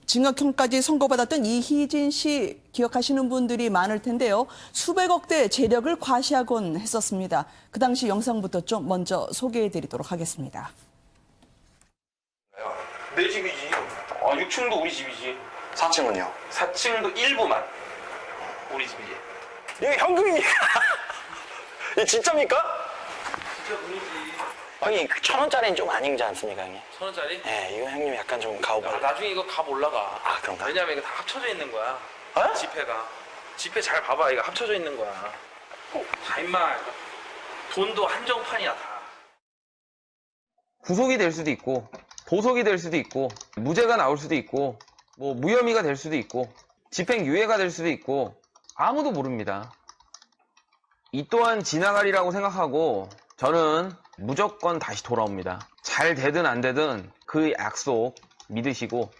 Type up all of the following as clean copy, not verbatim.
징역형까지 선고받았던 이희진 씨 기억하시는 분들이 많을 텐데요. 수백억대 재력을 과시하곤 했었습니다. 그 당시 영상부터 좀 먼저 소개해드리도록 하겠습니다. 내 집이지. 6층도 우리 집이지. 4층은요? 4층도 일부만 우리 집이지. 이게 현금입니까? 이게 진짜입니까? 진짜 돈이지. 형님, 그 1,000원짜리는 좀 아니지 않습니까, 형님? 1,000원짜리? 네, 이거 형님 약간 좀 가오버. 나중에 이거 값 올라가. 아, 그런가? 왜냐면 이거 다 합쳐져 있는 거야. 어? 지폐가. 지폐 잘 봐봐. 이거 합쳐져 있는 거야. 자, 임마. 돈도 한정판이야, 다. 구속이 될 수도 있고 보석이 될 수도 있고 무죄가 나올 수도 있고 뭐 무혐의가 될 수도 있고 집행유예가 될 수도 있고 아무도 모릅니다. 이 또한 지나가리라고 생각하고 저는 무조건 다시 돌아옵니다. 잘 되든 안 되든 그 약속 믿으시고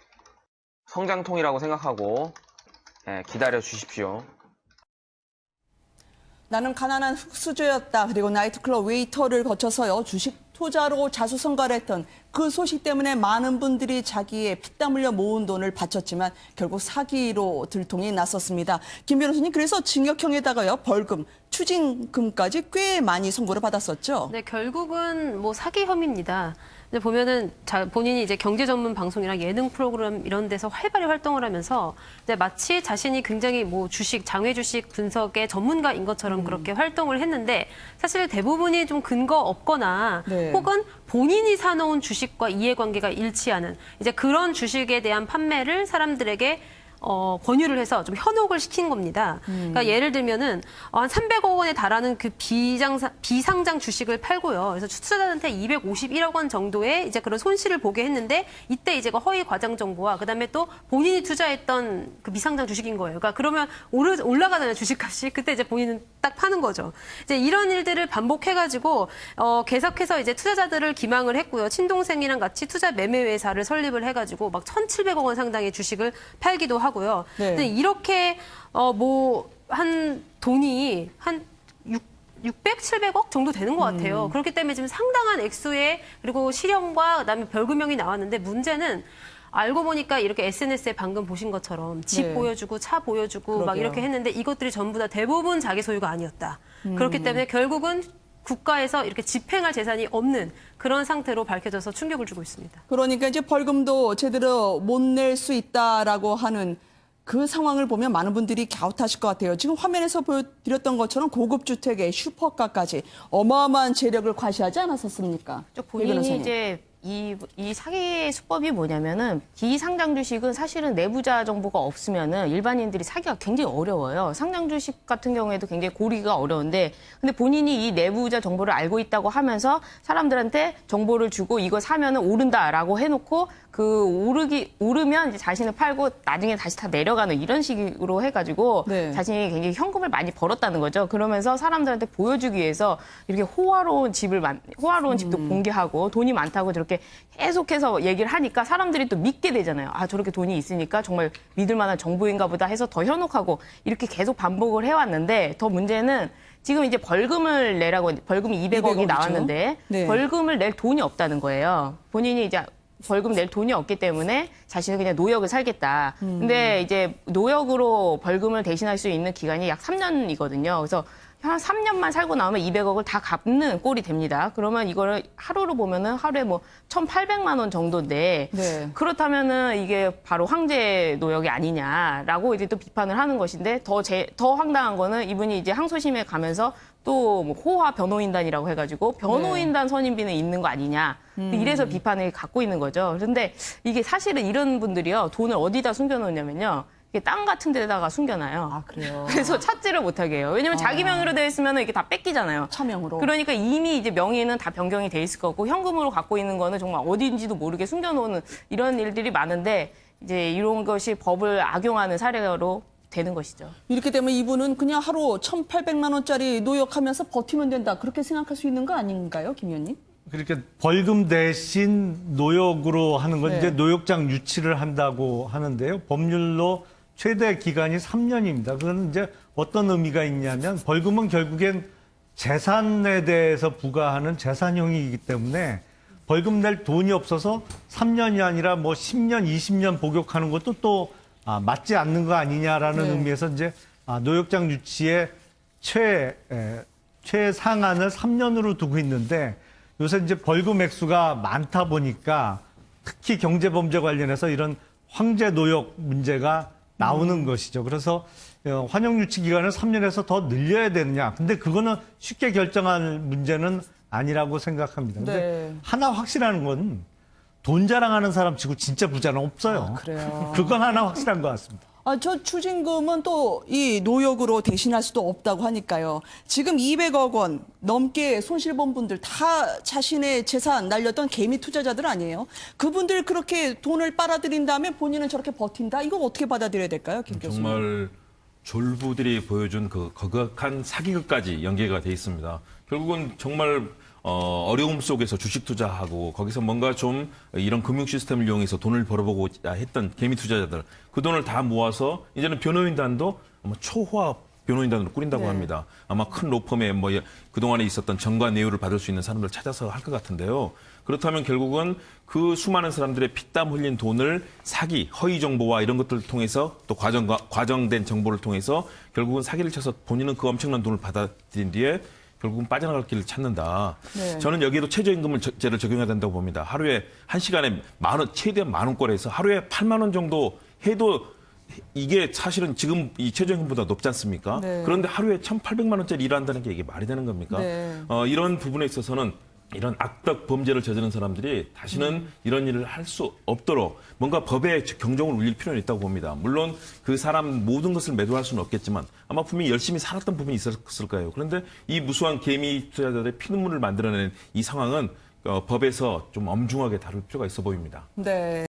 성장통이라고 생각하고 기다려 주십시오. 나는 가난한 흙수저였다. 그리고 나이트클럽 웨이터를 거쳐서요. 주식 투자로 자수성가를 했던 그 소식 때문에 많은 분들이 자기의 피땀 흘려 모은 돈을 바쳤지만 결국 사기로 들통이 났었습니다. 김 변호사님, 그래서 징역형에다가요. 벌금, 추징금까지 꽤 많이 선고를 받았었죠. 네, 결국은 뭐 사기 혐의입니다. 근데 보면은 본인이 이제 경제 전문 방송이나 예능 프로그램 이런 데서 활발히 활동을 하면서 이제 마치 자신이 굉장히 뭐 주식, 장외 주식 분석의 전문가인 것처럼 그렇게 활동을 했는데 사실 대부분이 좀 근거 없거나 네. 혹은 본인이 사놓은 주식과 이해관계가 일치하는 이제 그런 주식에 대한 판매를 사람들에게 권유를 해서 좀 현혹을 시킨 겁니다. 그러니까 예를 들면은 한 300억 원에 달하는 그 비상장 주식을 팔고요. 그래서 투자자한테 251억 원 정도의 이제 그런 손실을 보게 했는데 이때 이제 그 허위 과장 정보와 그다음에 또 본인이 투자했던 그 비상장 주식인 거예요. 그러니까 그러면 올라가잖아요, 주식값이. 그때 이제 본인은 딱 파는 거죠. 이제 이런 일들을 반복해가지고 계속해서 이제 투자자들을 기망을 했고요. 친동생이랑 같이 투자 매매 회사를 설립을 해가지고 막 1,700억 원 상당의 주식을 팔기도 하고요. 네. 근데 이렇게 한 돈이 한 600, 700억 정도 되는 것 같아요. 그렇기 때문에 지금 상당한 액수의 그리고 실형과 그다음에 벌금형이 나왔는데 문제는 알고 보니까 이렇게 SNS에 방금 보신 것처럼 집 네. 보여주고 차 보여주고 막 그러게요. 이렇게 했는데 이것들이 전부 다 대부분 자기 소유가 아니었다. 그렇기 때문에 결국은 국가에서 이렇게 집행할 재산이 없는 그런 상태로 밝혀져서 충격을 주고 있습니다. 그러니까 이제 벌금도 제대로 못 낼 수 있다라고 하는 그 상황을 보면 많은 분들이 갸웃하실 것 같아요. 지금 화면에서 보여드렸던 것처럼 고급 주택에 슈퍼카까지 어마어마한 재력을 과시하지 않았었습니까? 본인이 이제 이 사기 수법이 뭐냐면은 비상장 주식은 사실은 내부자 정보가 없으면은 일반인들이 사기가 굉장히 어려워요. 상장 주식 같은 경우에도 굉장히 고르기가 어려운데 근데 본인이 이 내부자 정보를 알고 있다고 하면서 사람들한테 정보를 주고 이거 사면은 오른다라고 해놓고 오르면 이제 자신을 팔고 나중에 다시 다 내려가는 이런 식으로 해가지고 네. 자신이 굉장히 현금을 많이 벌었다는 거죠. 그러면서 사람들한테 보여주기 위해서 이렇게 호화로운 집도 공개하고 돈이 많다고 저렇게 계속해서 얘기를 하니까 사람들이 또 믿게 되잖아요. 아, 저렇게 돈이 있으니까 정말 믿을 만한 정보인가 보다 해서 더 현혹하고 이렇게 계속 반복을 해왔는데 더 문제는 지금 이제 벌금을 내라고 벌금이 200억이 200억이죠. 나왔는데 네. 벌금을 낼 돈이 없다는 거예요. 본인이 이제 벌금 낼 돈이 없기 때문에 자신은 그냥 노역을 살겠다. 근데 이제 노역으로 벌금을 대신할 수 있는 기간이 약 3년이거든요. 그래서 한 3년만 살고 나오면 200억을 다 갚는 꼴이 됩니다. 그러면 이거를 하루로 보면은 하루에 뭐 1,800만 원 정도인데 네. 그렇다면은 이게 바로 황제 노역이 아니냐라고 이제 또 비판을 하는 것인데 더 황당한 거는 이분이 이제 항소심에 가면서 또 뭐 호화 변호인단이라고 해가지고 변호인단 선임비는 있는 거 아니냐. 이래서 비판을 갖고 있는 거죠. 그런데 이게 사실은 이런 분들이요. 돈을 어디다 숨겨놓냐면요. 이게 땅 같은 데다가 숨겨놔요. 아, 그래요? 그래서 찾지를 못하게 해요. 왜냐면 자기 명의로 되어 있으면 이게 다 뺏기잖아요. 차명으로. 그러니까 이미 이제 명의는 다 변경이 돼 있을 거고 현금으로 갖고 있는 거는 정말 어딘지도 모르게 숨겨놓는 이런 일들이 많은데 이제 이런 것이 법을 악용하는 사례로 되는 것이죠. 이렇게 되면 이분은 그냥 하루 1,800만 원짜리 노역하면서 버티면 된다. 그렇게 생각할 수 있는 거 아닌가요, 김 의원님? 그러니까 벌금 대신 노역으로 하는 건 네. 이제 노역장 유치를 한다고 하는데요. 법률로 최대 기간이 3년입니다. 그건 이제 어떤 의미가 있냐면 벌금은 결국엔 재산에 대해서 부과하는 재산형이기 때문에 벌금 낼 돈이 없어서 3년이 아니라 뭐 10년, 20년 복역하는 것도 또 맞지 않는 거 아니냐라는 네. 의미에서 이제 노역장 유치의 최상한을 3년으로 두고 있는데 요새 이제 벌금 액수가 많다 보니까 특히 경제범죄 관련해서 이런 황제 노역 문제가 나오는 것이죠. 그래서 환영 유치 기간을 3년에서 더 늘려야 되느냐. 근데 그거는 쉽게 결정할 문제는 아니라고 생각합니다. 근데 네. 하나 확실한 건 돈 자랑하는 사람 치고 진짜 부자는 없어요. 그래요. 그건 하나 확실한 것 같습니다. 저 추징금은 또 이 노역으로 대신할 수도 없다고 하니까요. 지금 200억 원 넘게 손실 본 분들 다 자신의 재산 날렸던 개미 투자자들 아니에요? 그분들 그렇게 돈을 빨아들인 다음에 본인은 저렇게 버틴다? 이거 어떻게 받아들여야 될까요, 김 교수님? 정말 졸부들이 보여준 그 거격한 사기극까지 연계가 돼 있습니다. 결국은 정말 어려움 속에서 주식 투자하고 거기서 뭔가 좀 이런 금융 시스템을 이용해서 돈을 벌어보고 했던 개미 투자자들 그 돈을 다 모아서 이제는 변호인단도 아마 초호화 변호인단으로 꾸린다고 네. 합니다. 아마 큰 로펌에 뭐 그동안에 있었던 정과 내유를 받을 수 있는 사람들 찾아서 할 것 같은데요. 그렇다면 결국은 그 수많은 사람들의 피땀 흘린 돈을 사기, 허위 정보와 이런 것들을 통해서 또 과정된 정보를 통해서 결국은 사기를 쳐서 본인은 그 엄청난 돈을 받아들인 뒤에 결국은 빠져나갈 길을 찾는다. 네. 저는 여기에도 최저임금제를 적용해야 된다고 봅니다. 하루에 1시간에 최대한 10,000원꼴에서 하루에 8만 원 정도 해도 이게 사실은 지금 이 최저임금보다 높지 않습니까? 네. 그런데 하루에 1,800만 원짜리 일한다는 게 이게 말이 되는 겁니까? 네. 이런 부분에 있어서는 이런 악덕 범죄를 저지른 사람들이 다시는 이런 일을 할 수 없도록 뭔가 법에 경종을 울릴 필요는 있다고 봅니다. 물론 그 사람 모든 것을 매도할 수는 없겠지만 아마 분명히 열심히 살았던 부분이 있었을 거예요. 그런데 이 무수한 개미 투자자들의 피눈물을 만들어낸 이 상황은 법에서 좀 엄중하게 다룰 필요가 있어 보입니다. 네.